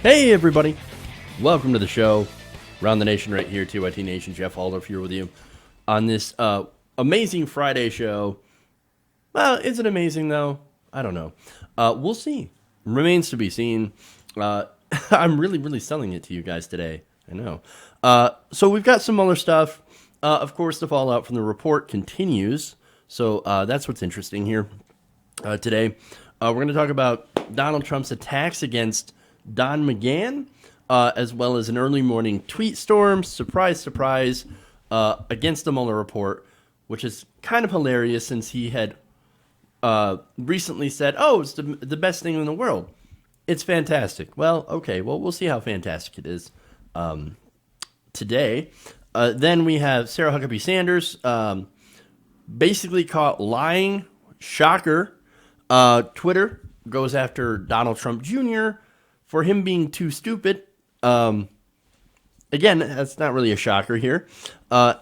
Hey everybody, welcome to the show. Around the Nation right here, TYT Nation. Jeff Waldorf here with you on this amazing Friday show. Well, is it amazing though? I don't know. We'll see. Remains to be seen. I'm really selling it to you guys today. I know. So we've got some Mueller stuff. Of course, the fallout from the report continues. So that's what's interesting here today. We're going to talk about Donald Trump's attacks against Don McGahn, as well as an early morning tweet storm, surprise, surprise, against the Mueller report, which is kind of hilarious since he had recently said, oh, it's the best thing in the world. It's fantastic. Well, okay, well, we'll see how fantastic it is today. Then we have Sarah Huckabee Sanders basically caught lying. Shocker. Twitter goes after Donald Trump Jr. for him being too stupid. Again, that's not really a shocker here.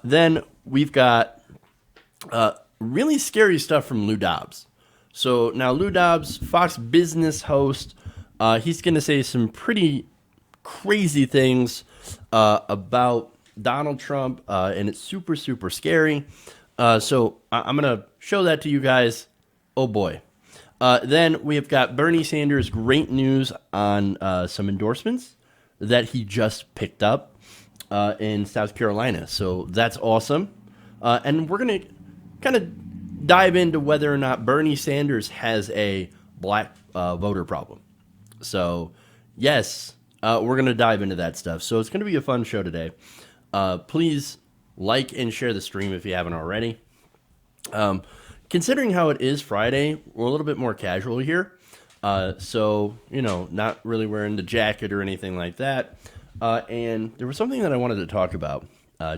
Then we've got really scary stuff from Lou Dobbs. So now Lou Dobbs, Fox Business host, he's going to say some pretty crazy things about Donald Trump, and it's super scary. So I'm going to show that to you guys. Oh boy. Then we have got Bernie Sanders' great news on some endorsements that he just picked up in South Carolina. So that's awesome. And we're going to kind of dive into whether or not Bernie Sanders has a black voter problem. So, yes, we're going to dive into that stuff. So it's going to be a fun show today. Please like and share the stream if you haven't already. Considering how it is Friday, we're a little bit more casual here. So, not really wearing the jacket or anything like that. And there was something that I wanted to talk about,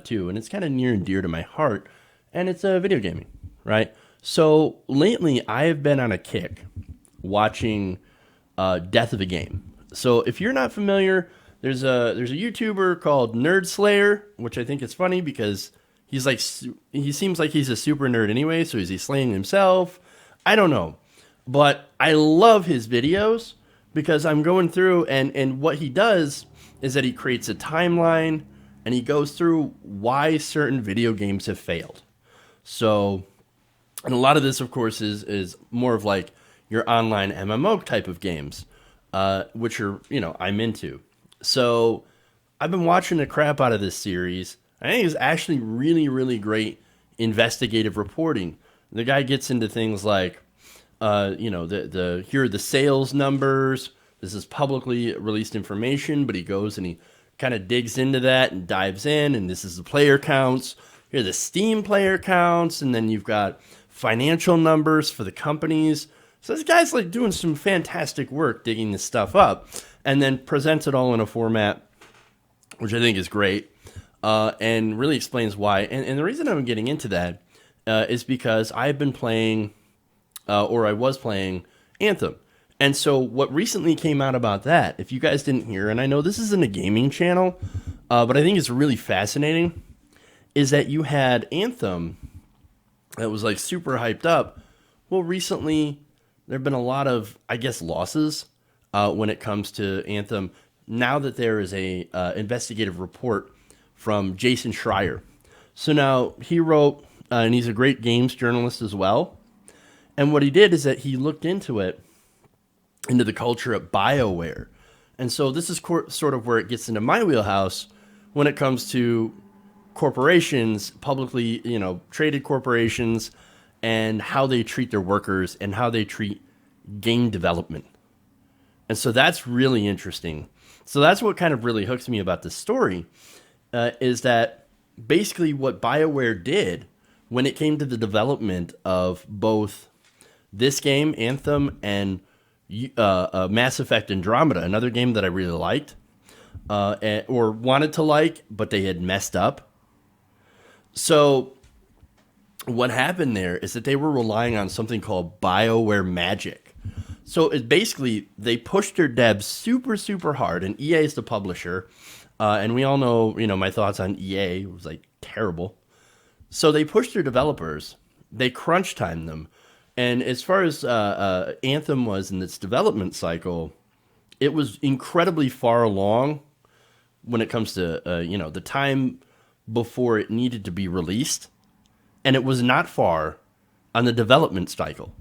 too, and it's kind of near and dear to my heart, and it's video gaming, right? So, lately, I have been on a kick watching Death of a Game. So, if you're not familiar, there's a YouTuber called Nerd Slayer, which I think is funny because he seems like he's a super nerd anyway, so is he slaying himself? I don't know. But I love his videos because I'm going through and what he does is that he creates a timeline and he goes through why certain video games have failed. So, and a lot of this, of course, is more of like your online MMO type of games, which are, I'm into. So I've been watching the crap out of this series. I think it's actually really great investigative reporting. The guy gets into things like, here are the sales numbers. This is publicly released information, but he goes and he kind of digs into that and dives in, and this is the player counts. Here are the Steam player counts, and then you've got financial numbers for the companies. So this guy's like doing some fantastic work digging this stuff up, and then presents it all in a format, which I think is great. And really explains why. And the reason I'm getting into that is because I've been playing, or I was playing, Anthem. And so what recently came out about that, if you guys didn't hear, and I know this isn't a gaming channel, but I think it's really fascinating, is that you had Anthem that was like super hyped up. Well, recently there have been a lot of, I guess, losses when it comes to Anthem. Now that there is a investigative report from Jason Schreier. So now he wrote, and he's a great games journalist as well. And what he did is that he looked into the culture at BioWare. And so this is sort of where it gets into my wheelhouse when it comes to corporations, publicly, traded corporations, and how they treat their workers and how they treat game development. And so that's really interesting. So that's what kind of really hooks me about this story. Is that basically what BioWare did when it came to the development of both this game, Anthem, and Mass Effect Andromeda, another game that I really liked, or wanted to like, but they had messed up. So what happened there is that they were relying on something called BioWare Magic. So it basically, they pushed their devs super hard, and EA is the publisher. And we all know, my thoughts on EA. It was like terrible. So they pushed their developers. They crunch timed them. And as far as Anthem was in its development cycle, it was incredibly far along when it comes to the time before it needed to be released, and it was not far on the development cycle.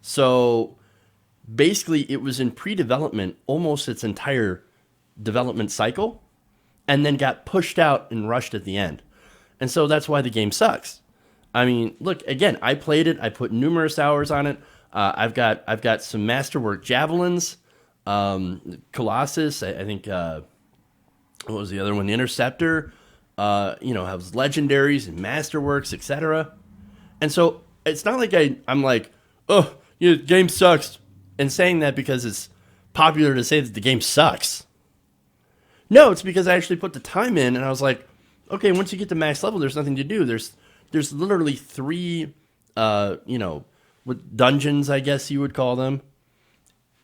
So basically, it was in pre-development almost its entire development cycle, and then got pushed out and rushed at the end. And so that's why the game sucks. I mean, look, again, I played it. I put numerous hours on it. I've got some masterwork javelins, Colossus. I think what was the other one? The Interceptor. Has legendaries and masterworks, etc. And so it's not like I'm like, oh, the game sucks, and saying that because it's popular to say that the game sucks. No, it's because I actually put the time in, and I was like, okay, once you get to max level, there's nothing to do. There's literally 3, with dungeons, I guess you would call them,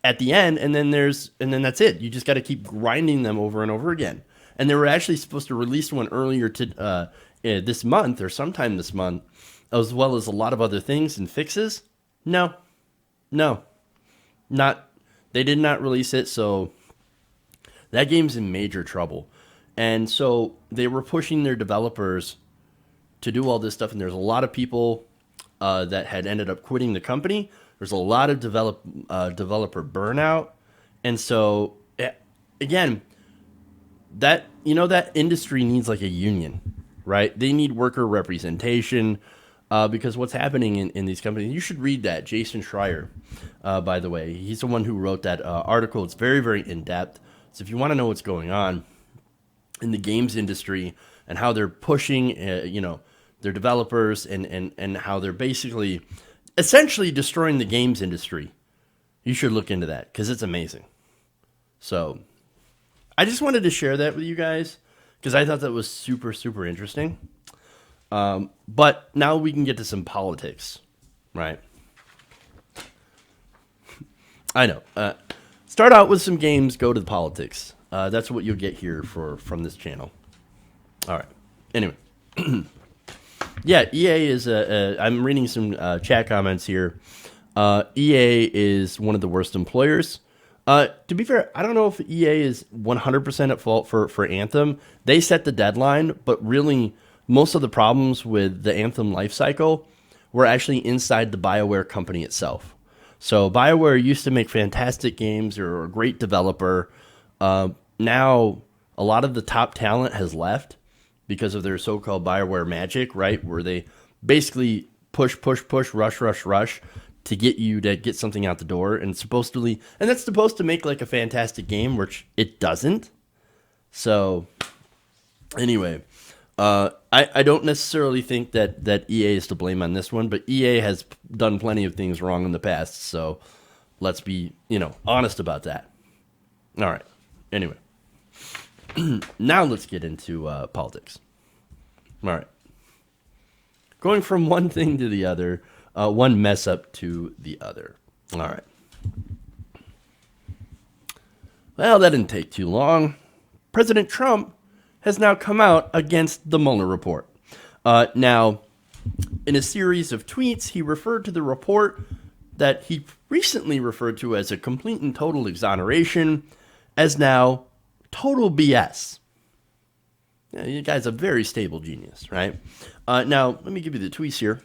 at the end, and then that's it. You just got to keep grinding them over and over again. And they were actually supposed to release one earlier this month or sometime this month, as well as a lot of other things and fixes. No, they did not release it, so that game's in major trouble. And so they were pushing their developers to do all this stuff, and there's a lot of people that had ended up quitting the company. There's a lot of developer burnout. And so, again, that industry needs like a union, right? They need worker representation because what's happening in these companies, you should read that. Jason Schreier, by the way, he's the one who wrote that article. It's very, very in-depth. So if you want to know what's going on in the games industry and how they're pushing, their developers and how they're basically essentially destroying the games industry, you should look into that because it's amazing. So I just wanted to share that with you guys because I thought that was super, super interesting. But now we can get to some politics, right? I know. Start out with some games, go to the politics. That's what you'll get here from this channel. All right. Anyway. Yeah, EA is I'm reading some chat comments here. EA is one of the worst employers. To be fair, I don't know if EA is 100% at fault for Anthem. They set the deadline, but really most of the problems with the Anthem lifecycle were actually inside the BioWare company itself. So BioWare used to make fantastic games. They were a great developer. Now a lot of the top talent has left because of their so-called BioWare magic, right? Where they basically push, rush to get you to get something out the door, and that's supposed to make like a fantastic game, which it doesn't. So anyway, I don't necessarily think that EA is to blame on this one, but EA has done plenty of things wrong in the past, so let's be honest about that. All right. Anyway. Now let's get into politics. All right. Going from one thing to the other, one mess up to the other. All right. Well, that didn't take too long. President Trump has now come out against the Mueller report. Now, in a series of tweets, he referred to the report that he recently referred to as a complete and total exoneration as now total BS. Yeah, you guy's a very stable genius, right? Now, let me give you the tweets here.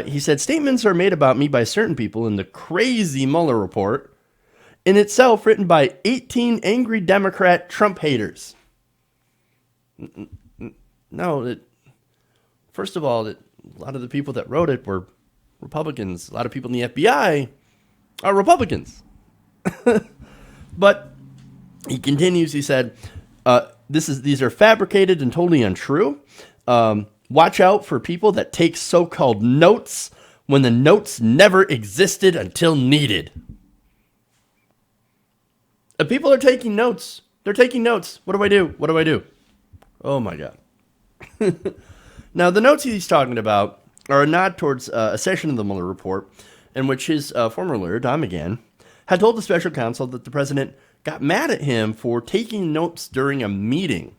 He said, statements are made about me by certain people in the crazy Mueller report, in itself written by 18 angry Democrat Trump haters. No, first of all, a lot of the people that wrote it were Republicans. A lot of people in the FBI are Republicans. But he continues, he said, these are fabricated and totally untrue. Watch out for people that take so-called notes when the notes never existed until needed. People are taking notes. They're taking notes. What do I do? Oh, my God. Now, the notes he's talking about are a nod towards a session of the Mueller report in which his former lawyer, Don McGahn, had told the special counsel that the president got mad at him for taking notes during a meeting.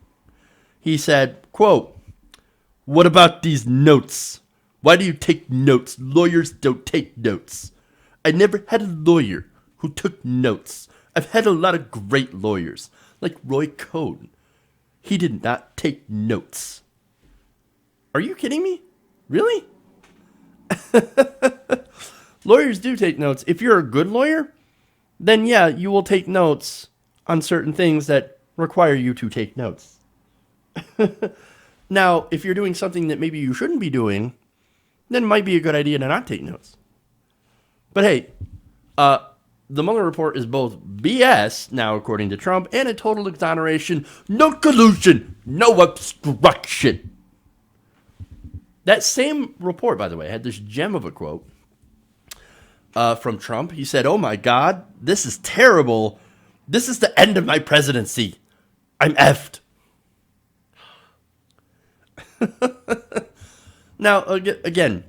He said, quote, "What about these notes? Why do you take notes? Lawyers don't take notes. I never had a lawyer who took notes. I've had a lot of great lawyers, like Roy Cohn. He did not take notes. Are you kidding me? Really? Lawyers do take notes. If you're a good lawyer, then yeah, you will take notes on certain things that require you to take notes. Now, if you're doing something that maybe you shouldn't be doing, then it might be a good idea to not take notes. But hey, the Mueller report is both BS, now according to Trump, and a total exoneration. No collusion, no obstruction. That same report, by the way, had this gem of a quote from Trump. He said, "Oh my God, this is terrible. This is the end of my presidency. I'm effed." Now, again,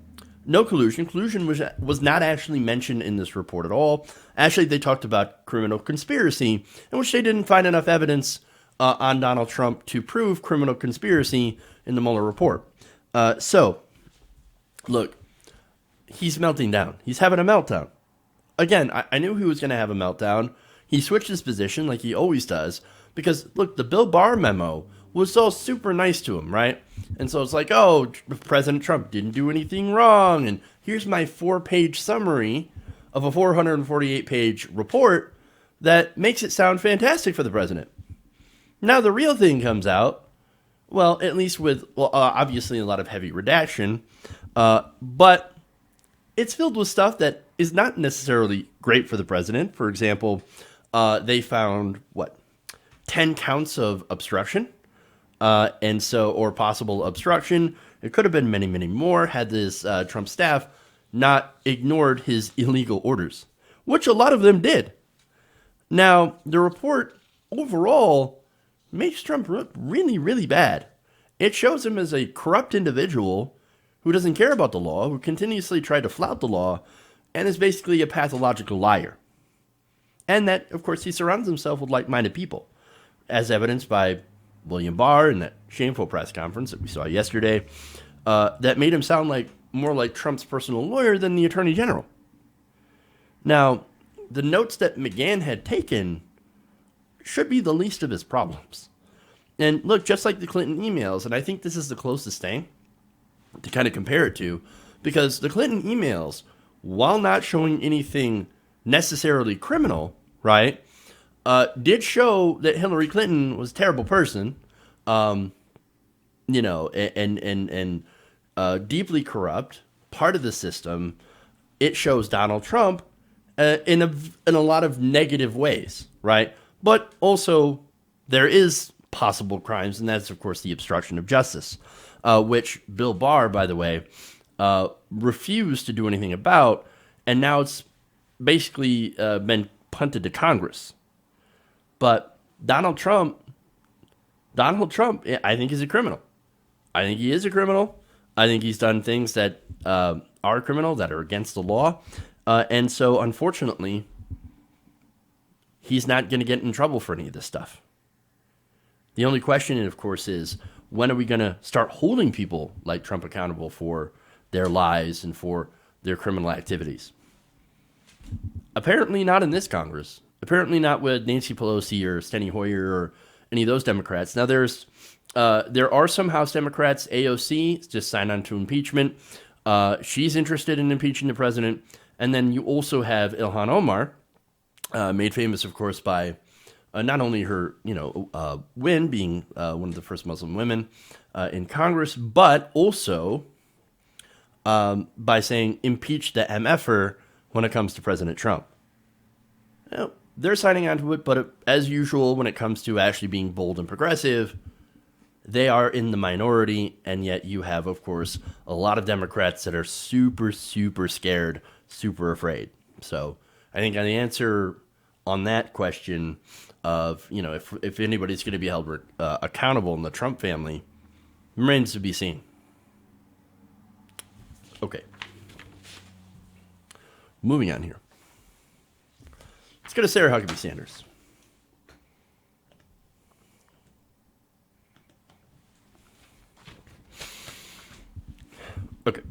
no collusion. Collusion was not actually mentioned in this report at all. Actually, they talked about criminal conspiracy, in which they didn't find enough evidence on Donald Trump to prove criminal conspiracy in the Mueller report. So, look, he's melting down. He's having a meltdown. Again, I knew he was going to have a meltdown. He switched his position like he always does because, look, the Bill Barr memo was all super nice to him, right? And so it's like, oh, President Trump didn't do anything wrong, and here's my 4-page summary of a 448-page report that makes it sound fantastic for the president. Now the real thing comes out, well, at least with, obviously a lot of heavy redaction, but it's filled with stuff that is not necessarily great for the president. For example, they found, 10 counts of obstruction. Or possible obstruction. It could have been many, many more had this Trump staff not ignored his illegal orders, which a lot of them did. Now, the report overall makes Trump look really, really bad. It shows him as a corrupt individual who doesn't care about the law, who continuously tried to flout the law, and is basically a pathological liar. And that, of course, he surrounds himself with like-minded people, as evidenced by William Barr in that shameful press conference that we saw yesterday, that made him sound more like Trump's personal lawyer than the Attorney General. Now, the notes that McGahn had taken should be the least of his problems. And look, just like the Clinton emails, and I think this is the closest thing to kind of compare it to, because the Clinton emails, while not showing anything necessarily criminal, right, did show that Hillary Clinton was a terrible person, and deeply corrupt, part of the system. It shows Donald Trump in a lot of negative ways, right? But also there is possible crimes, and that's of course the obstruction of justice, which Bill Barr, by the way, refused to do anything about, and now it's basically been punted to Congress. But Donald Trump, I think is a criminal. I think he is a criminal. I think he's done things that are criminal, that are against the law. And so, unfortunately, he's not going to get in trouble for any of this stuff. The only question, of course, is when are we going to start holding people like Trump accountable for their lies and for their criminal activities? Apparently not in this Congress. Apparently not with Nancy Pelosi or Steny Hoyer or any of those Democrats. Now, there are some House Democrats. AOC just signed on to impeachment. She's interested in impeaching the president. And then you also have Ilhan Omar, made famous, of course, by not only her, win, being one of the first Muslim women in Congress, but also by saying impeach the MFer when it comes to President Trump. Now, they're signing on to it, but as usual, when it comes to actually being bold and progressive, they are in the minority, and yet you have, of course, a lot of Democrats that are super, super scared, super afraid. So I think the answer on that question of, if anybody's going to be held accountable in the Trump family remains to be seen. Okay. Moving on here. Let's go to Sarah Huckabee Sanders. Okay.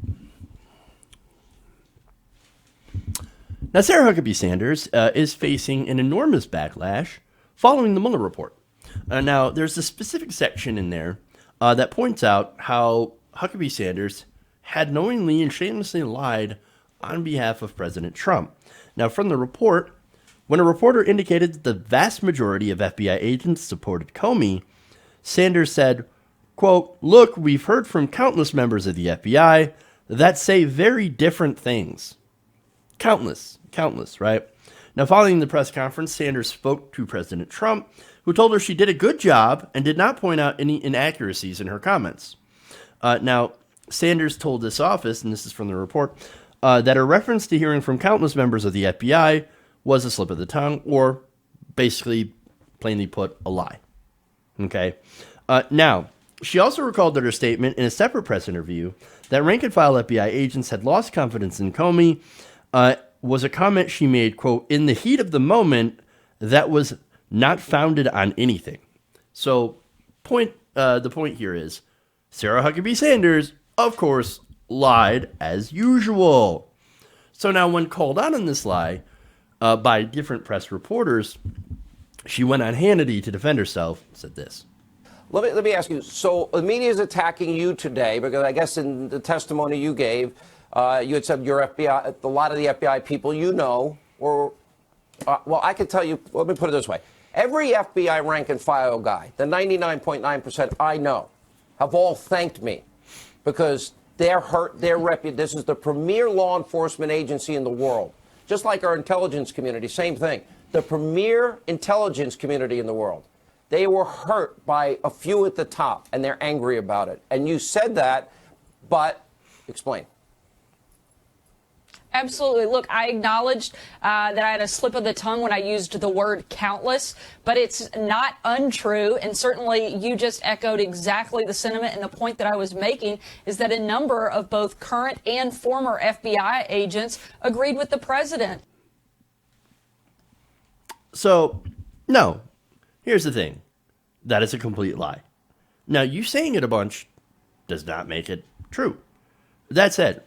Now, Sarah Huckabee Sanders is facing an enormous backlash following the Mueller report. Now, there's a specific section in there that points out how Huckabee Sanders had knowingly and shamelessly lied on behalf of President Trump. Now, from the report, when a reporter indicated that the vast majority of FBI agents supported Comey, Sanders said, quote, "Look, we've heard from countless members of the FBI that say very different things." Countless, right? Now, following the press conference, Sanders spoke to President Trump, who told her she did a good job and did not point out any inaccuracies in her comments. Now, Sanders told this office, and this is from the report, that her reference to hearing from countless members of the FBI was a slip of the tongue, or basically, plainly put, a lie. Okay? Now, she also recalled that her statement in a separate press interview that rank-and-file FBI agents had lost confidence in Comey was a comment she made, quote, "in the heat of the moment that was not founded on anything." So, the point here is, Sarah Huckabee Sanders, of course, lied as usual. So now when called out on this lie by different press reporters, she went on Hannity to defend herself, said this. Let me ask you, so the media is attacking you today because I guess in the testimony you gave, you had said your FBI, a lot of the FBI people you know, or, well, I can tell you, let me put it this way. Every FBI rank and file guy, the 99.9% I know, have all thanked me because they're hurt, this is the premier law enforcement agency in the world. Just like our intelligence community, same thing. The premier intelligence community in the world. They were hurt by a few at the top, and they're angry about it. And you said that, but explain. Absolutely. Look, I acknowledged that I had a slip of the tongue when I used the word countless, but it's not untrue. And certainly you just echoed exactly the sentiment. And the point that I was making is that a number of both current and former FBI agents agreed with the president. So, no. Here's the thing. That is a complete lie. Now, you saying it a bunch does not make it true. That said,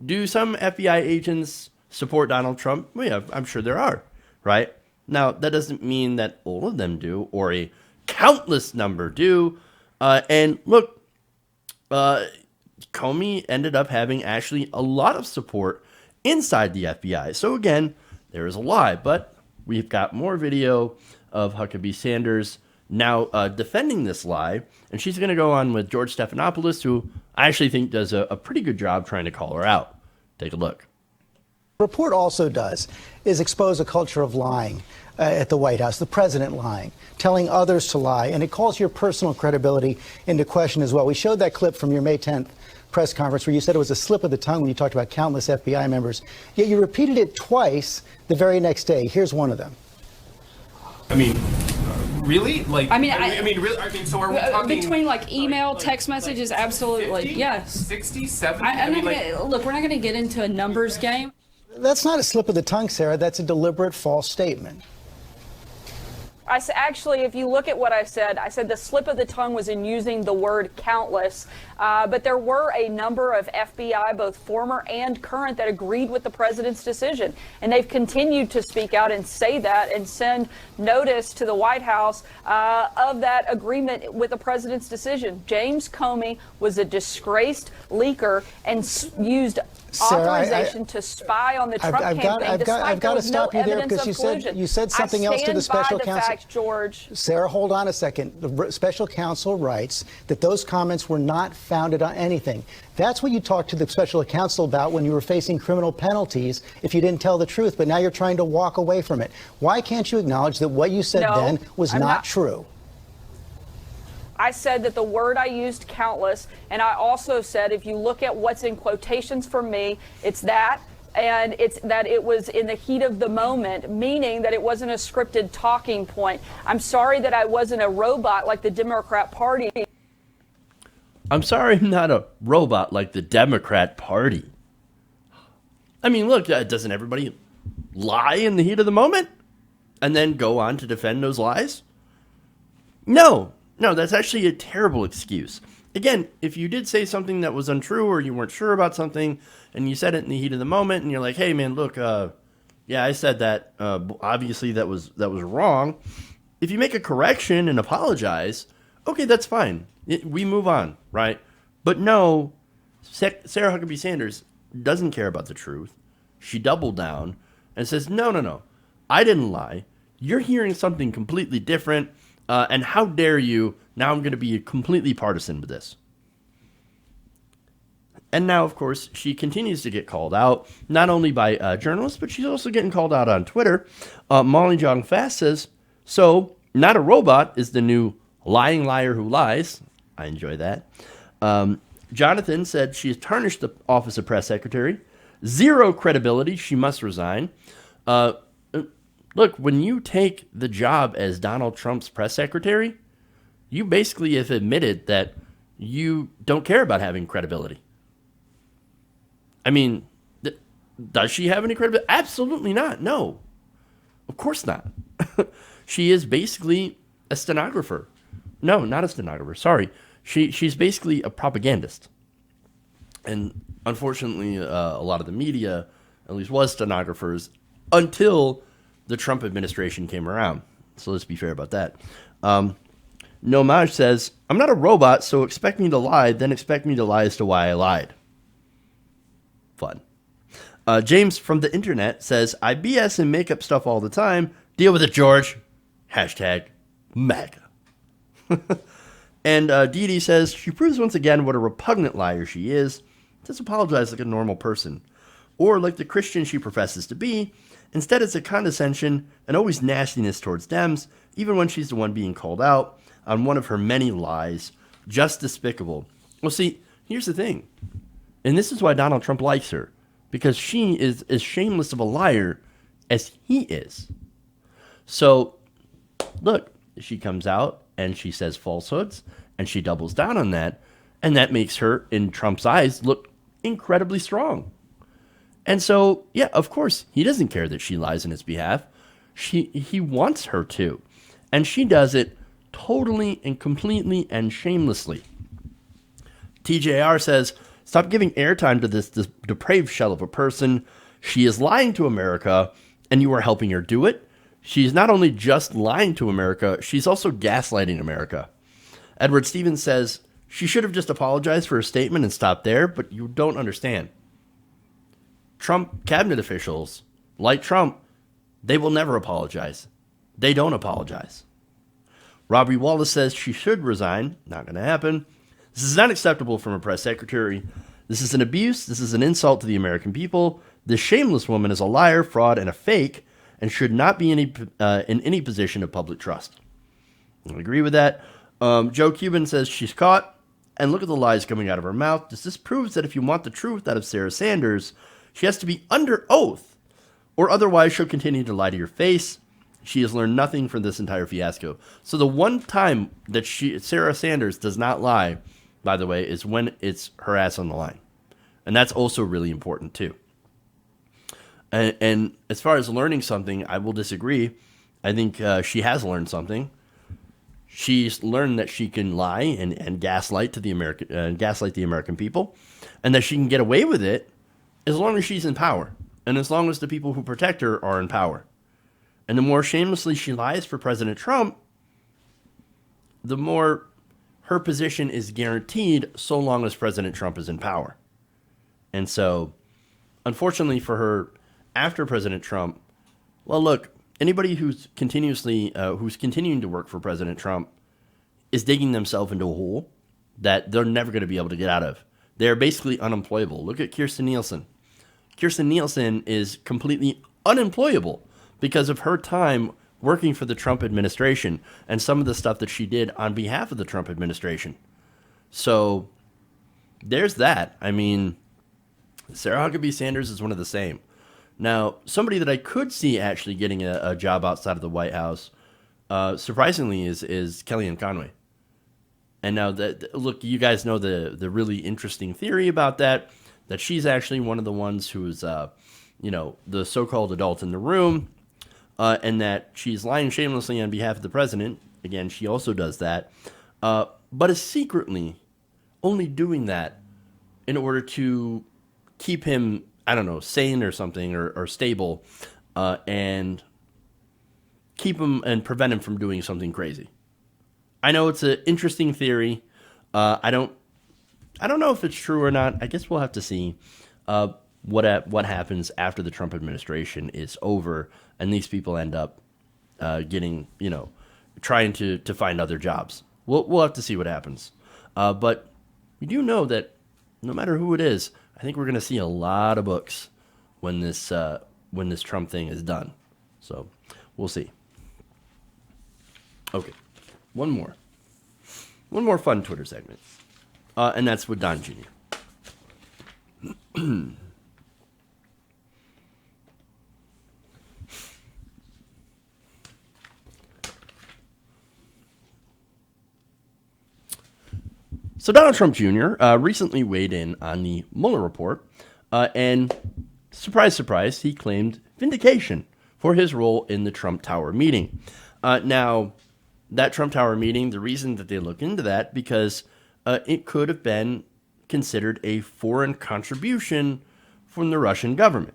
do some FBI agents support Donald Trump? Well, yeah, I'm sure there are, right? Now, that doesn't mean that all of them do, or a countless number do. And look, Comey ended up having actually a lot of support inside the FBI. So again, there is a lie, but we've got more video of Huckabee Sanders now defending this lie, and she's going to go on with George Stephanopoulos, who I actually think does a pretty good job trying to call her out. Take a look. The report also does is expose a culture of lying at the White House, the president lying, telling others to lie, and it calls your personal credibility into question as well. We showed that clip from your May 10th press conference where you said it was a slip of the tongue when you talked about countless FBI members, yet you repeated it twice the very next day. Here's one of them. I mean, really? Like, I mean, really? I mean, so are we talking between like email, text messages? Absolutely, 50, yes. 60, 70? Look, we're not going to get into a numbers game. That's not a slip of the tongue, Sarah. That's a deliberate false statement. Actually, if you look at what I said the slip of the tongue was in using the word countless, but there were a number of FBI, both former and current, that agreed with the president's decision. And they've continued to speak out and say that and send notice to the White House of that agreement with the president's decision. James Comey was a disgraced leaker and used authorization to spy on the Trump campaign. I've got to stop you there because you said something else to the special counsel. George. Sarah, hold on a second. The special counsel writes that those comments were not founded on anything. That's what you talked to the special counsel about when you were facing criminal penalties if you didn't tell the truth, but now you're trying to walk away from it. Why can't you acknowledge that what you said then was not true? I said that the word I used, countless, and I also said if you look at what's in quotations for me, it's that, and it's that it was in the heat of the moment, meaning that it wasn't a scripted talking point. I'm sorry that I wasn't a robot like the Democrat Party. I'm sorry I'm not a robot like the Democrat Party. I mean, look, doesn't everybody lie in the heat of the moment and then go on to defend those lies? No, that's actually a terrible excuse. Again, if you did say something that was untrue or you weren't sure about something and you said it in the heat of the moment and you're like, hey, man, look, Yeah, I said that. Obviously, that was wrong. If you make a correction and apologize, okay, that's fine. We move on, right? But no, Sarah Huckabee Sanders doesn't care about the truth. She doubled down and says, no, no, no, I didn't lie. You're hearing something completely different, and how dare you? Now I'm going to be completely partisan with this. And now, of course, she continues to get called out, not only by journalists, but she's also getting called out on Twitter. Molly Jong Fast says, so, not a robot is the new lying liar who lies. I enjoy that. Jonathan said she has tarnished the office of press secretary. Zero credibility. She must resign. Look, when you take the job as Donald Trump's press secretary, you basically have admitted that you don't care about having credibility. I mean, does she have any credibility? Absolutely not. No. Of course not. She is basically a stenographer. No, not a stenographer. Sorry. She's basically a propagandist. And unfortunately, a lot of the media, at least, was stenographers until the Trump administration came around. So let's be fair about that. Nomaj says, I'm not a robot, so expect me to lie, then expect me to lie as to why I lied. Fun. James from the internet says, I BS and make up stuff all the time. Deal with it, George. Hashtag MAGA. And Dee Dee says, she proves once again what a repugnant liar she is. Just apologize like a normal person. Or like the Christian she professes to be. Instead, it's a condescension and always nastiness towards Dems, even when she's the one being called out on one of her many lies. Just despicable. Well, see, here's the thing. And this is why Donald Trump likes her. Because she is as shameless of a liar as he is. So, look, she comes out and she says falsehoods and she doubles down on that. And that makes her, in Trump's eyes, look incredibly strong. And so, yeah, of course, he doesn't care that she lies on his behalf. He wants her to. And she does it totally and completely and shamelessly. TJR says, stop giving airtime to this depraved shell of a person. She is lying to America, and you are helping her do it. She's not only just lying to America, she's also gaslighting America. Edward Stevens says, she should have just apologized for her statement and stopped there, but you don't understand. Trump cabinet officials, like Trump, they will never apologize. They don't apologize. Robbie Wallace says she should resign. Not going to happen. This is not acceptable from a press secretary. This is an abuse. This is an insult to the American people. This shameless woman is a liar, fraud, and a fake, and should not be in any position of public trust. I agree with that. Joe Cuban says she's caught, and look at the lies coming out of her mouth. This proves that if you want the truth out of Sarah Sanders, she has to be under oath, or otherwise she'll continue to lie to your face. She has learned nothing from this entire fiasco. So the one time that Sarah Sanders does not lie, by the way, is when it's her ass on the line. And that's also really important, too. And as far as learning something, I will disagree. I think she has learned something. She's learned that she can lie and gaslight the American people, and that she can get away with it as long as she's in power, and as long as the people who protect her are in power. And the more shamelessly she lies for President Trump, the more her position is guaranteed so long as President Trump is in power. And so, unfortunately for her, after President Trump, well, look, anybody who's continuing to work for President Trump is digging themselves into a hole that they're never going to be able to get out of. They're basically unemployable. Look at Kirstjen Nielsen. Kirstjen Nielsen is completely unemployable because of her time working for the Trump administration and some of the stuff that she did on behalf of the Trump administration. So there's that. I mean, Sarah Huckabee Sanders is one of the same. Now, somebody that I could see actually getting a job outside of the White House, surprisingly, is Kellyanne Conway. And now, look, you guys know the really interesting theory about that she's actually one of the ones who's, the so-called adult in the room, and that she's lying shamelessly on behalf of the president. Again, she also does that, but is secretly only doing that in order to keep him, I don't know, sane or something, or stable, and keep him and prevent him from doing something crazy. I know it's an interesting theory. I don't know if it's true or not. I guess we'll have to see what happens after the Trump administration is over and these people end up getting, trying to find other jobs. We'll have to see what happens. But we do know that no matter who it is, I think we're going to see a lot of books when this Trump thing is done. So we'll see. Okay, one more fun Twitter segment, and that's with Don Jr. So Donald Trump Jr. Recently weighed in on the Mueller report, and surprise, surprise, he claimed vindication for his role in the Trump Tower meeting. Now, that Trump Tower meeting, the reason that they look into that, because it could have been considered a foreign contribution from the Russian government.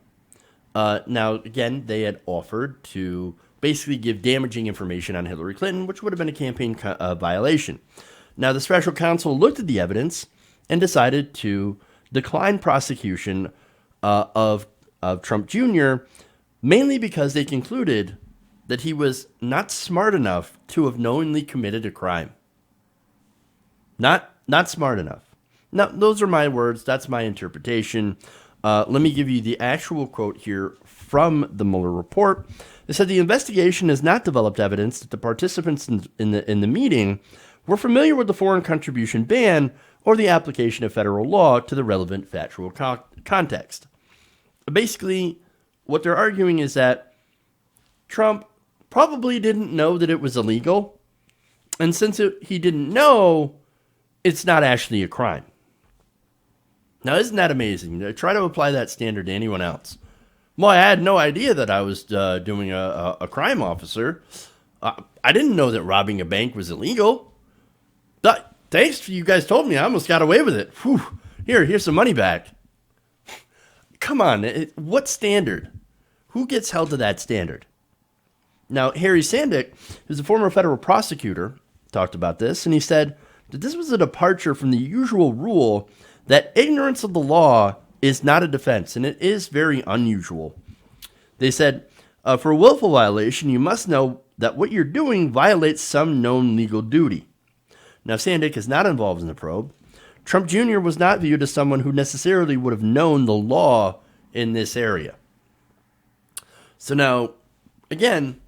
Now, again, they had offered to basically give damaging information on Hillary Clinton, which would have been a campaign violation. Now, the special counsel looked at the evidence and decided to decline prosecution of Trump Jr., mainly because they concluded that he was not smart enough to have knowingly committed a crime. Not smart enough. Now, those are my words. That's my interpretation. Let me give you the actual quote here from the Mueller report. It said the investigation has not developed evidence that the participants in the meeting were familiar with the foreign contribution ban or the application of federal law to the relevant factual context. Basically, what they're arguing is that Trump probably didn't know that it was illegal, and since he didn't know, it's not actually a crime. Now, isn't that amazing? Try to apply that standard to anyone else. Well, I had no idea that I was doing a crime, officer. I didn't know that robbing a bank was illegal. Thanks, you guys told me. I almost got away with it. Whew. Here's some money back. Come on, what standard? Who gets held to that standard? Now, Harry Sandick, who's a former federal prosecutor, talked about this, and he said that this was a departure from the usual rule that ignorance of the law is not a defense, and it is very unusual. They said, for a willful violation, you must know that what you're doing violates some known legal duty. Now, Sandick is not involved in the probe. Trump Jr. was not viewed as someone who necessarily would have known the law in this area. So now, again,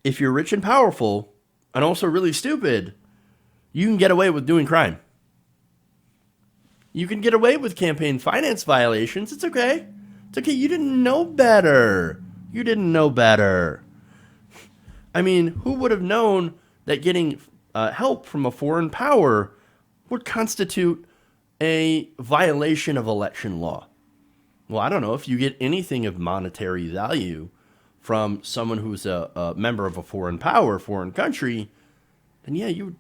if you're rich and powerful and also really stupid, you can get away with doing crime. You can get away with campaign finance violations. It's okay. It's okay. You didn't know better. You didn't know better. I mean, who would have known that getting help from a foreign power would constitute a violation of election law? Well, I don't know. If you get anything of monetary value from someone who's a member of a foreign power, foreign country, then yeah, you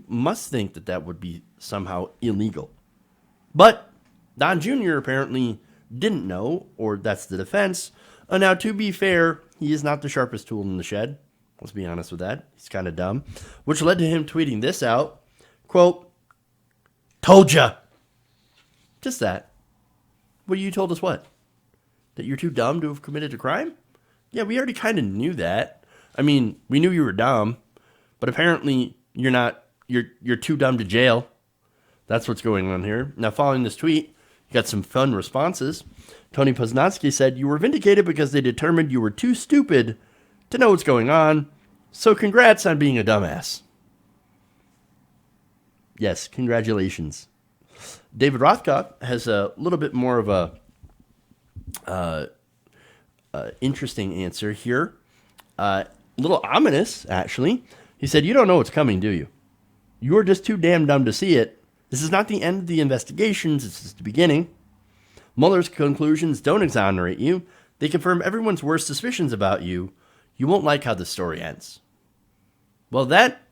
must think that that would be somehow illegal. But Don Jr. apparently didn't know, or that's the defense. Now, to be fair, he is not the sharpest tool in the shed. Let's be honest with that. He's kind of dumb, which led to him tweeting this out. Quote, "Told ya." Just that. Well, you told us what? That you're too dumb to have committed a crime? Yeah, we already kind of knew that. I mean, we knew you were dumb, but apparently you're not. You're too dumb to jail. That's what's going on here. Now, following this tweet, you got some fun responses. Tony Poznansky said, "You were vindicated because they determined you were too stupid to know what's going on. So congrats on being a dumbass." Yes, congratulations. David Rothkopf has a little bit more of a interesting answer here. A little ominous, actually. He said, "You don't know what's coming, do you? You're just too damn dumb to see it. This is not the end of the investigations. It's just the beginning. Mueller's conclusions don't exonerate you. They confirm everyone's worst suspicions about you. You won't like how the story ends." Well, that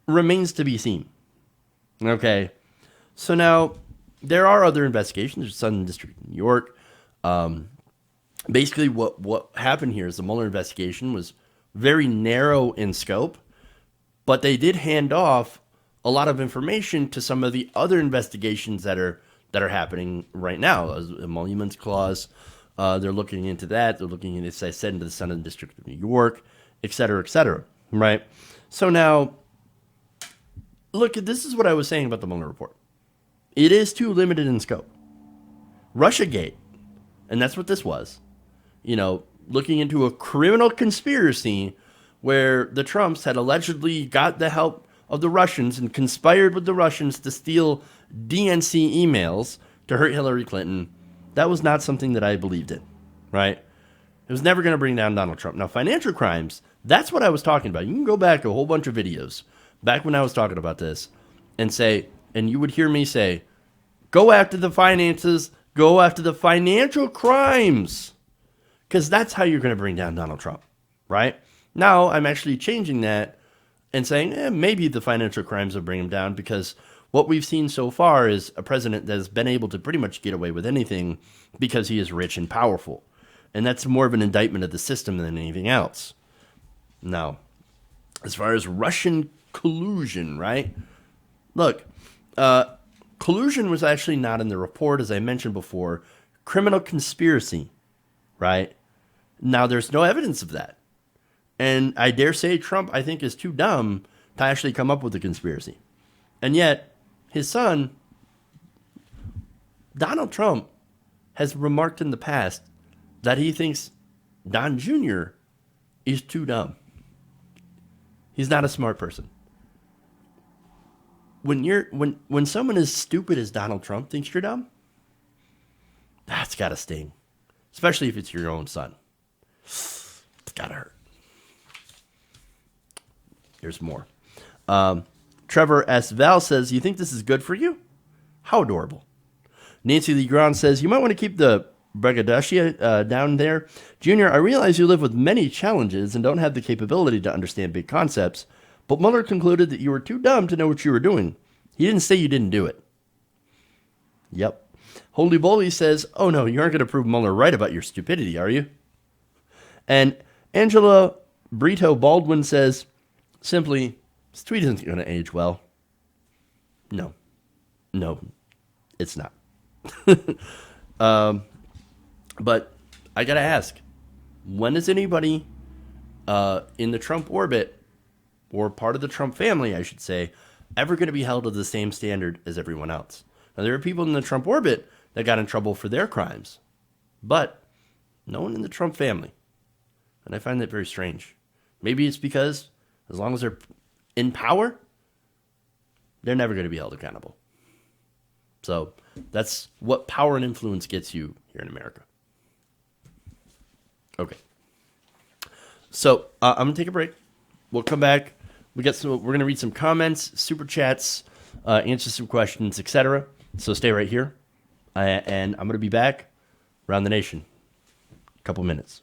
remains to be seen. Okay. So now, there are other investigations. There's Southern District of New York. basically what happened here is the Mueller investigation was very narrow in scope, but they did hand off a lot of information to some of the other investigations that are happening right now. As emoluments clause, they're looking into that. They're looking into, as I said, into the Southern District of New York, et cetera, right? So now, look, this is what I was saying about the Mueller report. It is too limited in scope. Russiagate, and that's what this was. Looking into a criminal conspiracy where the Trumps had allegedly got the help of the Russians and conspired with the Russians to steal DNC emails to hurt Hillary Clinton. That was not something that I believed in, right? It was never going to bring down Donald Trump. Now, financial crimes, that's what I was talking about. You can go back a whole bunch of videos back when I was talking about this and you would hear me say, go after the finances, go after the financial crimes, because that's how you're going to bring down Donald Trump, right? Now, I'm actually changing that and saying, maybe the financial crimes will bring him down, because what we've seen so far is a president that has been able to pretty much get away with anything because he is rich and powerful. And that's more of an indictment of the system than anything else. Now, as far as Russian collusion, right? Look, collusion was actually not in the report, as I mentioned before. Criminal conspiracy, right? Now, there's no evidence of that. And I dare say Trump, I think, is too dumb to actually come up with a conspiracy. And yet, his son, Donald Trump, has remarked in the past that he thinks Don Jr. is too dumb. He's not a smart person. When someone as stupid as Donald Trump thinks you're dumb, that's gotta sting. Especially if it's your own son. It's gotta hurt. There's more. Trevor S. Val says, you think this is good for you? How adorable. Nancy Lee Grand says, you might want to keep the braggadocio down there. Junior, I realize you live with many challenges and don't have the capability to understand big concepts, but Mueller concluded that you were too dumb to know what you were doing. He didn't say you didn't do it. Yep. Holy Bully says, oh no, you aren't going to prove Mueller right about your stupidity, are you? And Angela Brito Baldwin says, simply, this tweet isn't going to age well. No, it's not. But I got to ask, when is anybody in the Trump orbit, or part of the Trump family, I should say, ever going to be held to the same standard as everyone else? Now, there are people in the Trump orbit that got in trouble for their crimes, but no one in the Trump family. And I find that very strange. Maybe it's because as long as they're in power, they're never going to be held accountable. So that's what power and influence gets you here in America. Okay. So I'm going to take a break. We'll come back. We're going to read some comments, super chats, answer some questions, etc. So stay right here. And I'm going to be back around the nation. A couple minutes.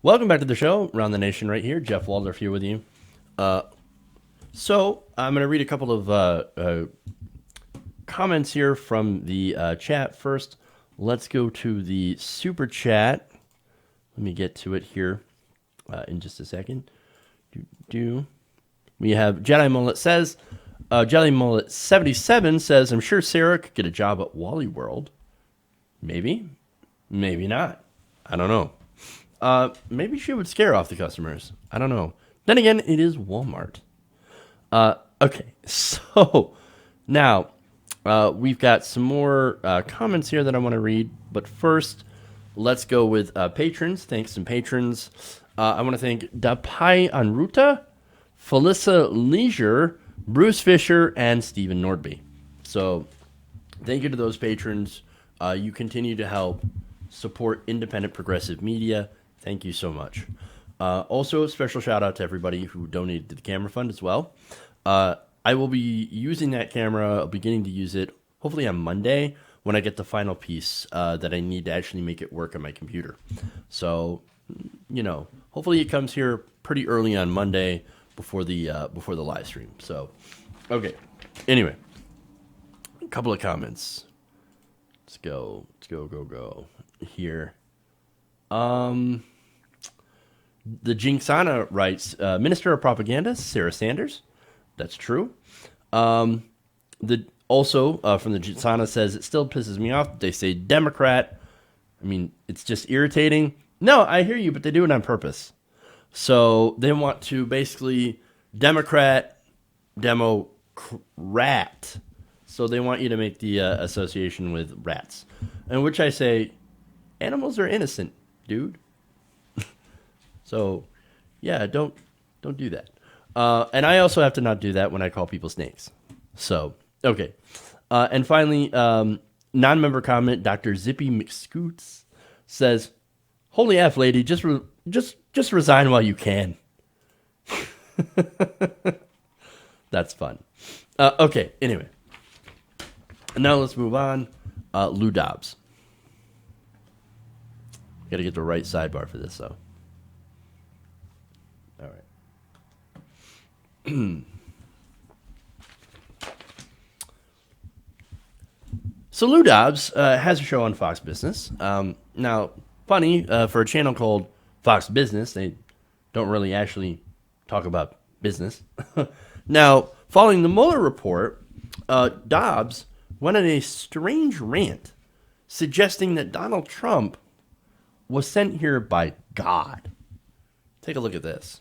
Welcome back to the show, Around the Nation right here. Jeff Waldorf here with you. So I'm going to read a couple of comments here from the chat. First, let's go to the super chat. Let me get to it here in just a second. We have Jedi Mullet says, Jelly Mullet 77 says, I'm sure Sarah could get a job at Wally World. Maybe, maybe not. I don't know. Maybe she would scare off the customers. I don't know. Then again, it is Walmart. Okay, so now we've got some more comments here that I want to read. But first, let's go with patrons. Thanks, some patrons. I want to thank Dapai Anruta, Felissa Leisure, Bruce Fisher, and Stephen Nordby. So thank you to those patrons. You continue to help support independent progressive media. Thank you so much. Also, a special shout out to everybody who donated to the camera fund as well. I will be using that camera, beginning to use it, hopefully on Monday when I get the final piece that I need to actually make it work on my computer. So, hopefully it comes here pretty early on Monday before the live stream. So, okay. Anyway, a couple of comments. Let's go here. The Jinxana writes, Minister of Propaganda, Sarah Sanders. That's true. From the Jinxana says, it still pisses me off that they say Democrat. I mean, it's just irritating. No, I hear you, but they do it on purpose. So they want to basically Democrat. So they want you to make the association with rats. In which I say, animals are innocent, dude. So, yeah, don't do that. And I also have to not do that when I call people snakes. So, okay. And finally, non-member comment, Dr. Zippy McScoots says, "Holy F, lady, just resign while you can." That's fun. Okay, anyway. Now let's move on. Lou Dobbs. Got to get the right sidebar for this, though. All right. So Lou Dobbs has a show on Fox Business. Now, funny, for a channel called Fox Business, they don't really actually talk about business. Now, following the Mueller report, Dobbs went on a strange rant suggesting that Donald Trump was sent here by God. Take a look at this.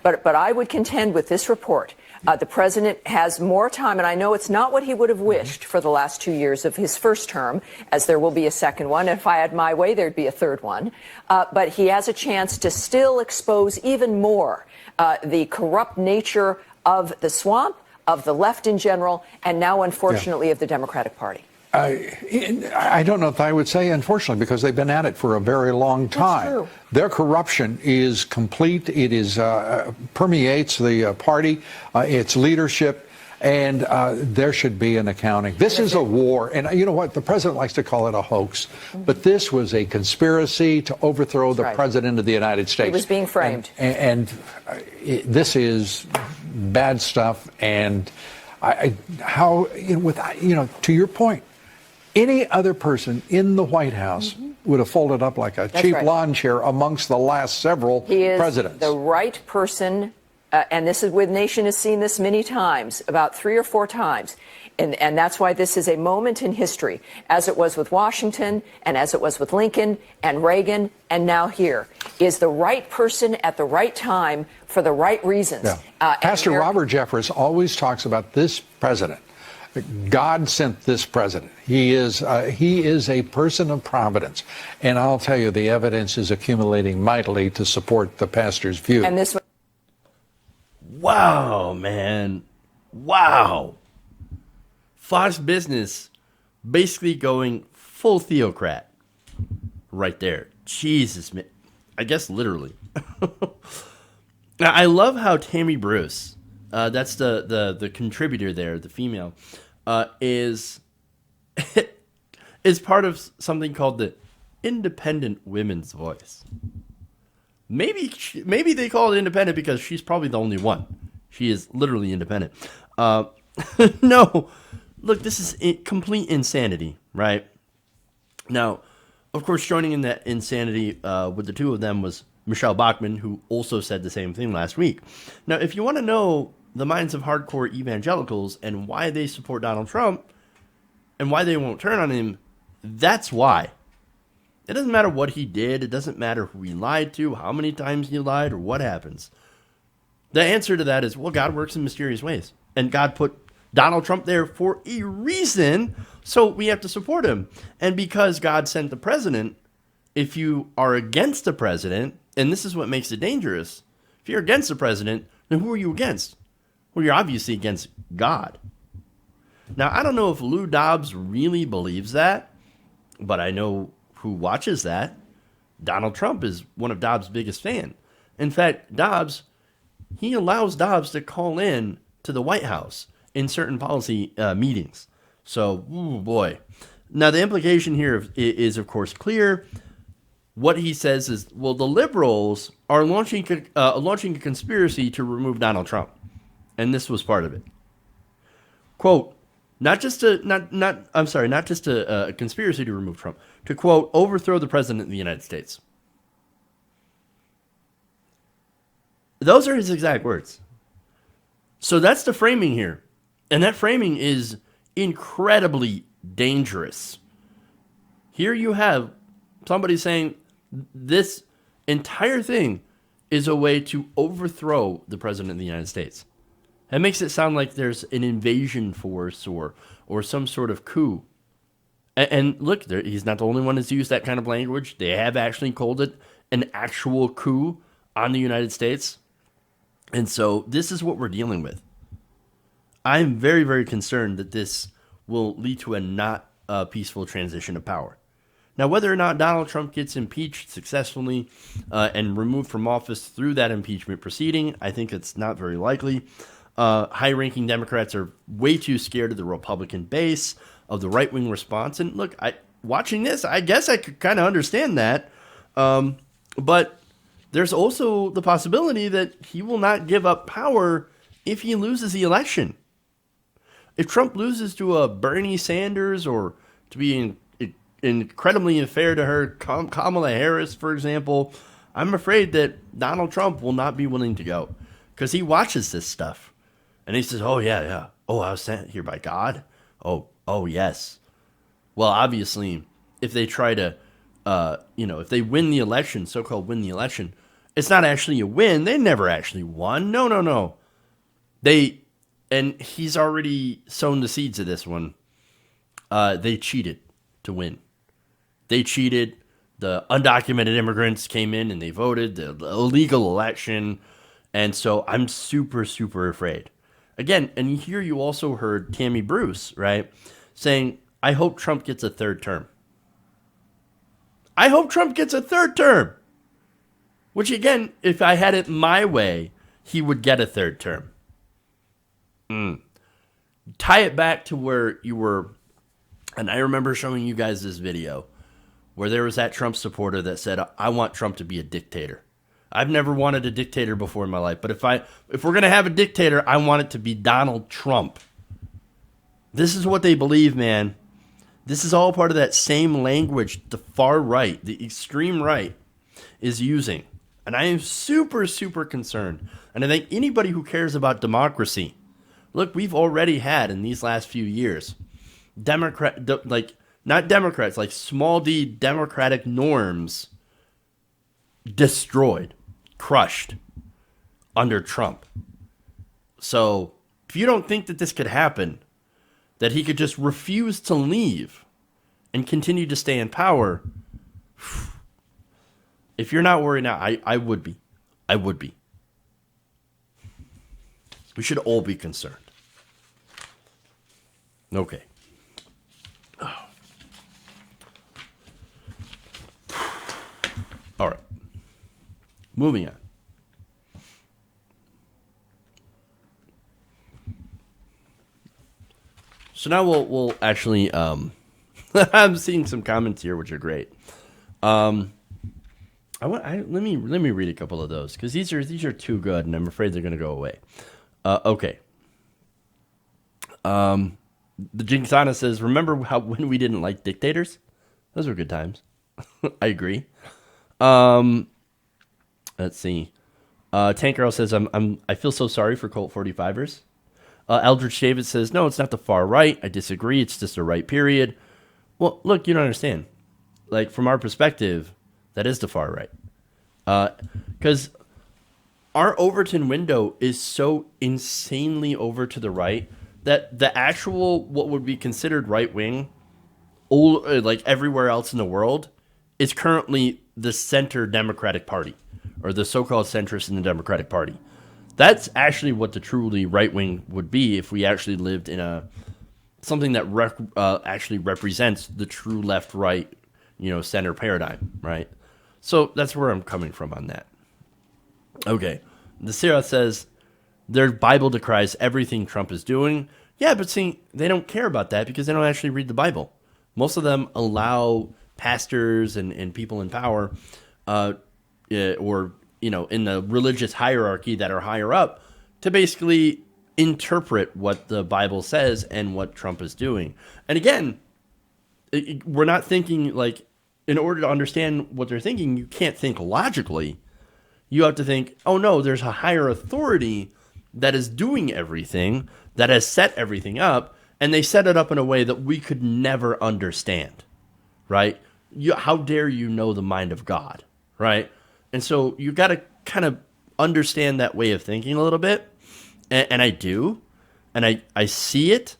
But I would contend with this report, the president has more time, and I know it's not what he would have wished for the last 2 years of his first term, as there will be a second one. If I had my way, there'd be a third one. But he has a chance to still expose even more the corrupt nature of the swamp, of the left in general, and now, unfortunately, of the Democratic Party. I don't know if I would say, unfortunately, because they've been at it for a very long time. That's true. Their corruption is complete. It is permeates the party, its leadership, and there should be an accounting. This is a war, and you know what? The president likes to call it a hoax, but this was a conspiracy to overthrow the president of the United States. It was being framed. And this is bad stuff, and to your point, any other person in the White House would have folded up like a cheap lawn chair amongst the last several presidents. He is the right person, and this is with Nation has seen this many times, about 3 or 4 times. And that's why this is a moment in history, as it was with Washington and as it was with Lincoln and Reagan and now here, is the right person at the right time for the right reasons. Yeah. Pastor Robert Jeffress always talks about this president. God sent this president. He is a person of providence. And I'll tell you, the evidence is accumulating mightily to support the pastor's view. And this. Wow, man. Wow. Fox Business basically going full theocrat right there. Jesus, man. I guess literally. Now, I love how Tammy Bruce, that's the contributor there, the female, is part of something called the Independent Women's Voice. Maybe they call it independent because she's probably the only one. She is literally independent. No, look, this is complete insanity, right? Now, of course, joining in that insanity with the two of them was Michelle Bachmann, who also said the same thing last week. Now, if you want to know the minds of hardcore evangelicals and why they support Donald Trump and why they won't turn on him, that's why. It doesn't matter what he did. It doesn't matter who he lied to, how many times he lied, or what happens. The answer to that is, well, God works in mysterious ways. And God put Donald Trump there for a reason, so we have to support him. And because God sent the president, if you are against the president, and this is what makes it dangerous, if you're against the president, then who are you against? Well, you're obviously against God. Now, I don't know if Lou Dobbs really believes that, but I know who watches that. Donald Trump is one of Dobbs' biggest fans. In fact, he allows Dobbs to call in to the White House in certain policy meetings. So, ooh, boy. Now, the implication here is, of course, clear. What he says is, well, the liberals are launching a conspiracy to remove Donald Trump. And this was part of it. Quote, not just a conspiracy to remove Trump, to, quote, overthrow the president of the United States. Those are his exact words. So that's the framing here. And that framing is incredibly dangerous. Here you have somebody saying this entire thing is a way to overthrow the president of the United States. That makes it sound like there's an invasion force or some sort of coup. And look, he's not the only one that's used that kind of language. They have actually called it an actual coup on the United States. And so this is what we're dealing with. I'm very, very concerned that this will lead to a not peaceful transition of power. Now, whether or not Donald Trump gets impeached successfully and removed from office through that impeachment proceeding, I think it's not very likely. High-ranking Democrats are way too scared of the Republican base, of the right-wing response. And look, watching this, I guess I could kind of understand that. But there's also the possibility that he will not give up power if he loses the election. If Trump loses to a Bernie Sanders or to be incredibly unfair to her, Kamala Harris, for example, I'm afraid that Donald Trump will not be willing to go because he watches this stuff. And he says, oh, yeah. Oh, I was sent here by God. Oh, yes. Well, obviously, if they try to, if they win the election, so-called win the election, it's not actually a win. They never actually won. No. And he's already sown the seeds of this one. They cheated to win. They cheated. The undocumented immigrants came in and they voted the illegal election. And so I'm super, super afraid. Again, and here you also heard Tammy Bruce, right, saying, I hope Trump gets a third term. I hope Trump gets a third term. Which, again, if I had it my way, he would get a third term. Tie it back to where you were, and I remember showing you guys this video, where there was that Trump supporter that said, I want Trump to be a dictator. I've never wanted a dictator before in my life, but if we're going to have a dictator, I want it to be Donald Trump. This is what they believe, man. This is all part of that same language the far right, the extreme right, is using. And I am super, super concerned. And I think anybody who cares about democracy, look, we've already had in these last few years, not Democrats, like small d democratic norms destroyed, crushed under Trump. So if you don't think that this could happen, that he could just refuse to leave and continue to stay in power, if you're not worried now, I would be. I would be. We should all be concerned. Okay. All right. Moving on. So now we'll actually I'm seeing some comments here which are great. Let me read a couple of those because these are too good, and I'm afraid they're going to go away. Okay. The Jinxana says, "Remember how when we didn't like dictators? Those were good times." I agree. Let's see. Tank Girl says, I feel so sorry for Colt 45ers. Eldridge David says, "No, it's not the far right. I disagree. It's just a right period." Well, look, you don't understand. Like, from our perspective, that is the far right. Because our Overton window is so insanely over to the right that the actual, what would be considered right wing, like everywhere else in the world, is currently the center Democratic Party, or the so-called centrists in the Democratic Party. That's actually what the truly right wing would be if we actually lived in something that actually represents the true left-right, center paradigm, right? So that's where I'm coming from on that. Okay, the Sarah says their Bible decries everything Trump is doing. Yeah, but see, they don't care about that because they don't actually read the Bible. Most of them allow pastors and people in power, or in the religious hierarchy that are higher up, to basically interpret what the Bible says and what Trump is doing. And again, we're not thinking like, in order to understand what they're thinking, you can't think logically. You have to think, oh no, there's a higher authority that is doing everything, that has set everything up, and they set it up in a way that we could never understand, right? How dare you know the mind of God, right? And so you got to kind of understand that way of thinking a little bit, and I do, and I see it.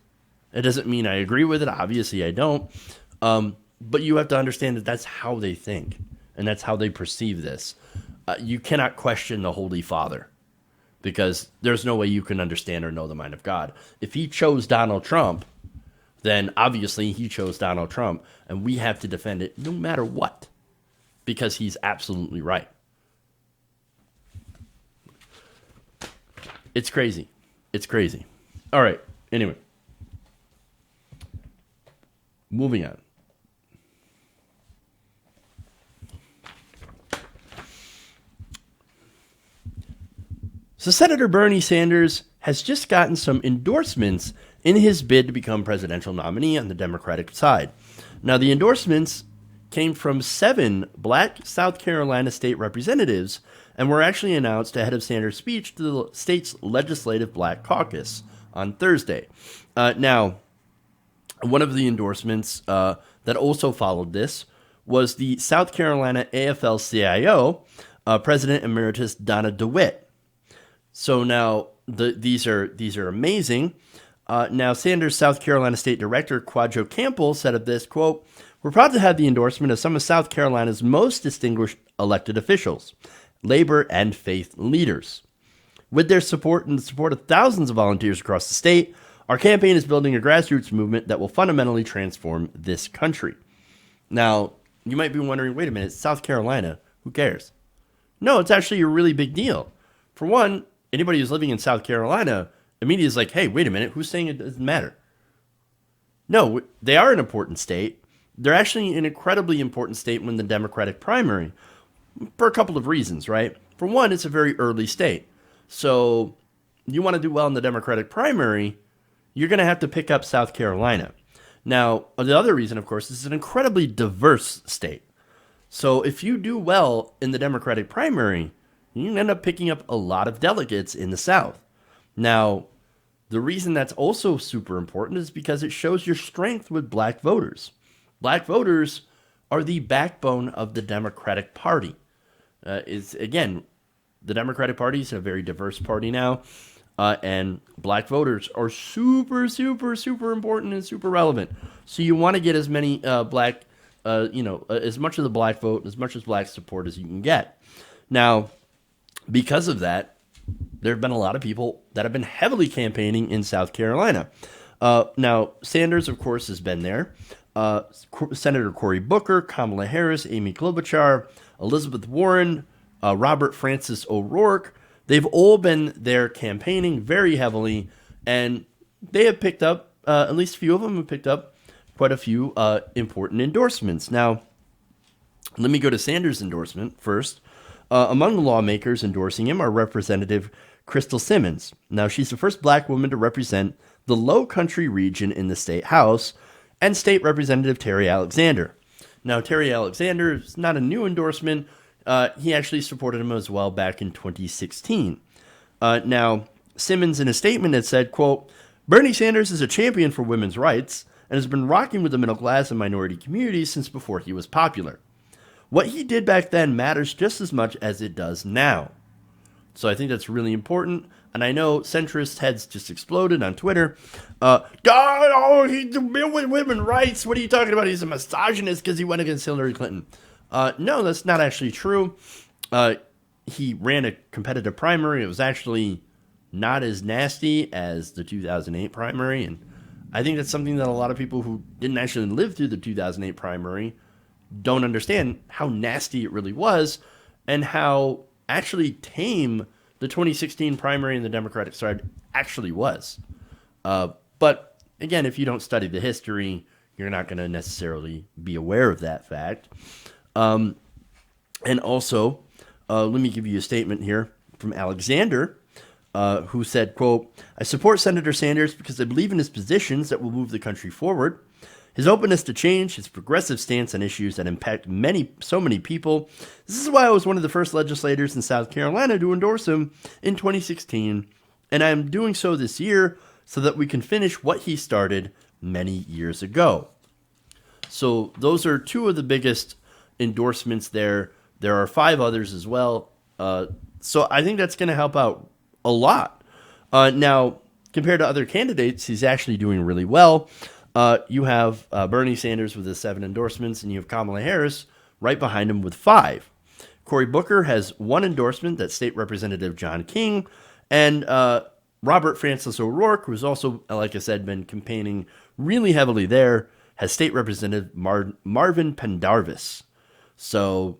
It doesn't mean I agree with it. Obviously, I don't. But you have to understand that that's how they think, and that's how they perceive this. You cannot question the Holy Father, because there's no way you can understand or know the mind of God. If he chose Donald Trump, then obviously he chose Donald Trump, and we have to defend it no matter what, because he's absolutely right. It's crazy. It's crazy. All right. Anyway, moving on. So Senator Bernie Sanders has just gotten some endorsements in his bid to become presidential nominee on the Democratic side. Now, the endorsements came from 7 black South Carolina state representatives and were actually announced ahead of Sanders' speech to the state's legislative black caucus on Thursday. Now, one of the endorsements that also followed this was the South Carolina AFL-CIO, President Emeritus Donna DeWitt. So now these are amazing. Now, Sanders' South Carolina State Director, Quadro Campbell, said of this, quote, "We're proud to have the endorsement of some of South Carolina's most distinguished elected officials, labor and faith leaders. With their support and the support of thousands of volunteers across the state, our campaign is building a grassroots movement that will fundamentally transform this country." Now, you might be wondering, wait a minute, South Carolina, who cares? No, it's actually a really big deal. For one, anybody who's living in South Carolina immediately is like, hey, wait a minute, who's saying it doesn't matter? No, they are an important state. They're actually an incredibly important state when the Democratic primary, for a couple of reasons, right? For one, it's a very early state. So you want to do well in the Democratic primary, you're going to have to pick up South Carolina. Now, the other reason, of course, is an incredibly diverse state. So if you do well in the Democratic primary, you can end up picking up a lot of delegates in the South. Now, the reason that's also super important is because it shows your strength with black voters. Black voters are the backbone of the Democratic Party. Again, the Democratic Party is a very diverse party now, and black voters are super, super, super important and super relevant. So you want to get as many as much of the black vote, as much as black support as you can get. Now, because of that, there have been a lot of people that have been heavily campaigning in South Carolina. Now, Sanders, of course, has been there. Senator Cory Booker, Kamala Harris, Amy Klobuchar, Elizabeth Warren, Robert Francis O'Rourke, they've all been there campaigning very heavily, and they have picked up, at least a few of them have picked up quite a few important endorsements. Now, Let me go to Sanders' endorsement first. Among the lawmakers endorsing him are Representative Crystal Simmons. Now, she's the first black woman to represent the Low Country region in the state house, and State Representative Terry Alexander. Now, Terry Alexander is not a new endorsement. He actually supported him as well back in 2016. Now, Simmons in a statement had said, quote, Bernie Sanders is a champion for women's rights and has been rocking with the middle class and minority communities since before he was popular. What he did back then matters just as much as it does now. So I think that's really important. And I know centrist heads just exploded on Twitter. He's the bill with women's rights. What are you talking about? He's a misogynist because he went against Hillary Clinton. No, that's not actually true. He ran a competitive primary. It was actually not as nasty as the 2008 primary. And I think that's something that a lot of people who didn't actually live through the 2008 primary don't understand how nasty it really was and how actually tame the 2016 primary in the Democratic side actually was. But again, if you don't study the history, you're not going to necessarily be aware of that fact. And also, let me give you a statement here from Alexander, who said, quote, I support Senator Sanders because I believe in his positions that will move the country forward. His openness to change, his progressive stance on issues that impact so many people. This is why I was one of the first legislators in South Carolina to endorse him in 2016, and I am doing so this year so that we can finish what he started many years ago. So those are two of the biggest endorsements there. There are 5 others as well. So I think that's going to help out a lot. Now, compared to other candidates, he's actually doing really well. You have Bernie Sanders with his 7 endorsements, and you have Kamala Harris right behind him with 5. Cory Booker has 1 endorsement, that's State Representative John King, and Robert Francis O'Rourke, who's also, like I said, been campaigning really heavily there, has State Representative Marvin Pendarvis. So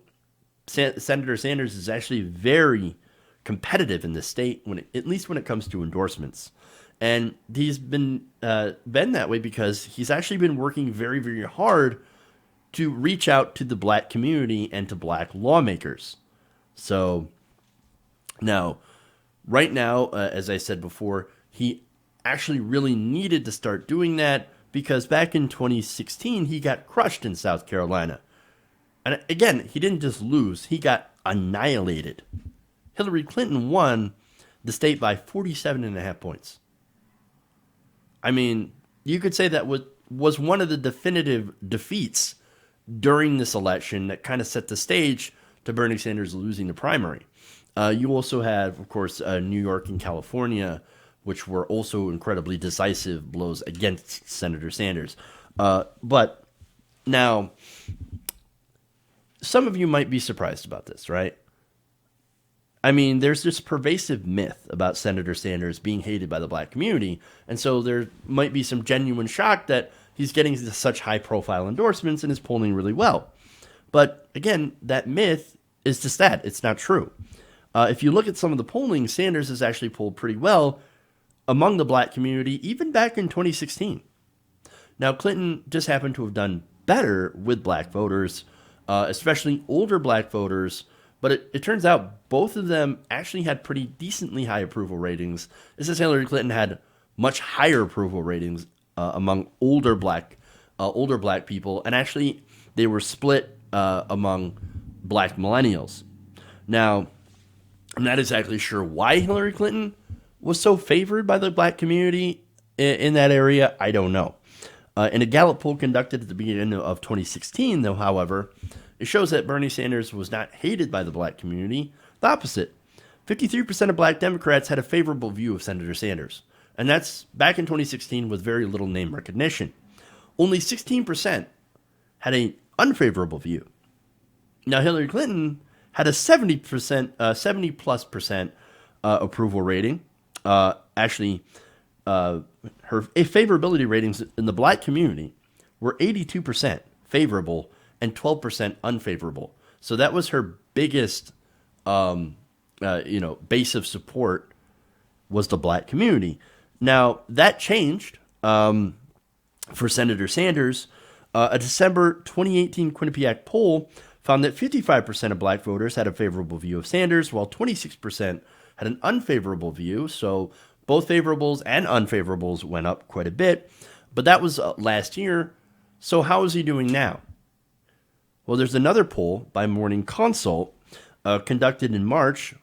Senator Sanders is actually very competitive in this state, at least when it comes to endorsements. And he's been that way because he's actually been working very, very hard to reach out to the black community and to black lawmakers. So now, right now, as I said before, he actually really needed to start doing that because back in 2016, he got crushed in South Carolina. And again, he didn't just lose, he got annihilated. Hillary Clinton won the state by 47.5 points. I mean, you could say that was one of the definitive defeats during this election that kind of set the stage to Bernie Sanders losing the primary. You also have, of course, New York and California, which were also incredibly decisive blows against Senator Sanders. But now, some of you might be surprised about this, right? I mean, there's this pervasive myth about Senator Sanders being hated by the black community, and so there might be some genuine shock that he's getting such high-profile endorsements and is polling really well. But again, that myth is just that. It's not true. If you look at some of the polling, Sanders has actually polled pretty well among the black community, even back in 2016. Now, Clinton just happened to have done better with black voters, especially older black voters, but it turns out both of them actually had pretty decently high approval ratings. This is Hillary Clinton had much higher approval ratings among older black people, and actually they were split among black millennials. Now, I'm not exactly sure why Hillary Clinton was so favored by the black community in that area. I don't know. In a Gallup poll conducted at the beginning of 2016, though, however, it shows that Bernie Sanders was not hated by the black community. The opposite. 53% of black Democrats had a favorable view of Senator Sanders. And that's back in 2016 with very little name recognition. Only 16% had an unfavorable view. Now, Hillary Clinton had a 70+ % approval rating. Her favorability ratings in the black community were 82% favorable and 12% unfavorable. So that was her biggest, base of support was the black community. Now that changed for Senator Sanders. A December 2018 Quinnipiac poll found that 55% of black voters had a favorable view of Sanders, while 26% had an unfavorable view. So both favorables and unfavorables went up quite a bit. But that was last year. So how is he doing now? Well, there's another poll by Morning Consult conducted in March,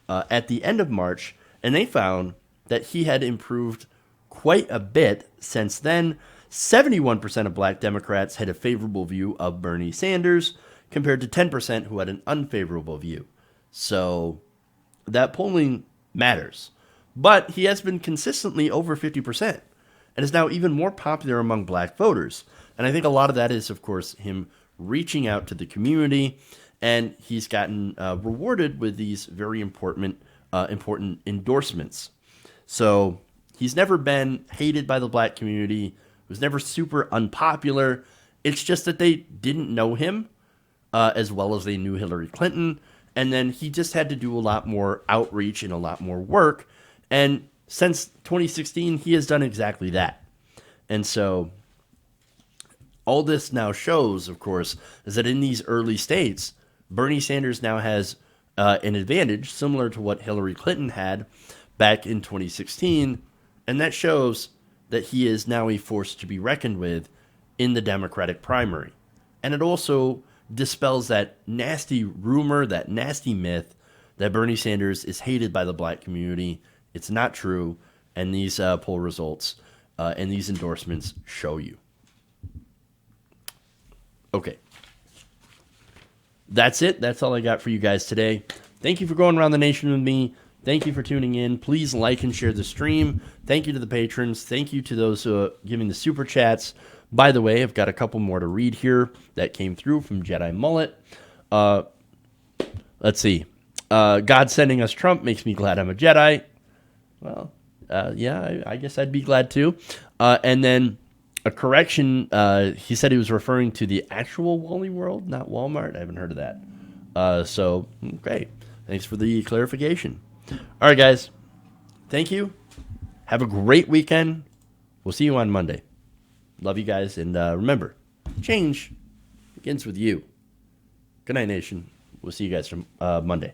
at the end of March, and they found that he had improved quite a bit since then. 71% of black Democrats had a favorable view of Bernie Sanders, compared to 10% who had an unfavorable view. So that polling matters. But he has been consistently over 50% and is now even more popular among black voters. And I think a lot of that is, of course, him reaching out to the community, and he's gotten rewarded with these very important endorsements. So he's never been hated by the black community, was never super unpopular. It's just that they didn't know him as well as they knew Hillary Clinton. And then he just had to do a lot more outreach and a lot more work. And since 2016, he has done exactly that. And so all this now shows, of course, is that in these early states, Bernie Sanders now has an advantage similar to what Hillary Clinton had back in 2016. And that shows that he is now a force to be reckoned with in the Democratic primary. And it also dispels that nasty rumor, that nasty myth that Bernie Sanders is hated by the black community. It's not true, and these poll results and these endorsements show you. Okay. That's it. That's all I got for you guys today. Thank you for going around the nation with me. Thank you for tuning in. Please like and share the stream. Thank you to the patrons. Thank you to those giving the super chats. By the way, I've got a couple more to read here that came through from Jedi Mullet. Let's see. God sending us Trump makes me glad I'm a Jedi. Well, yeah, I guess I'd be glad too. And then a correction. He said he was referring to the actual Wally World, not Walmart. I haven't heard of that. So, great. Thanks for the clarification. All right, guys. Thank you. Have a great weekend. We'll see you on Monday. Love you guys. And remember, change begins with you. Good night, nation. We'll see you guys from Monday.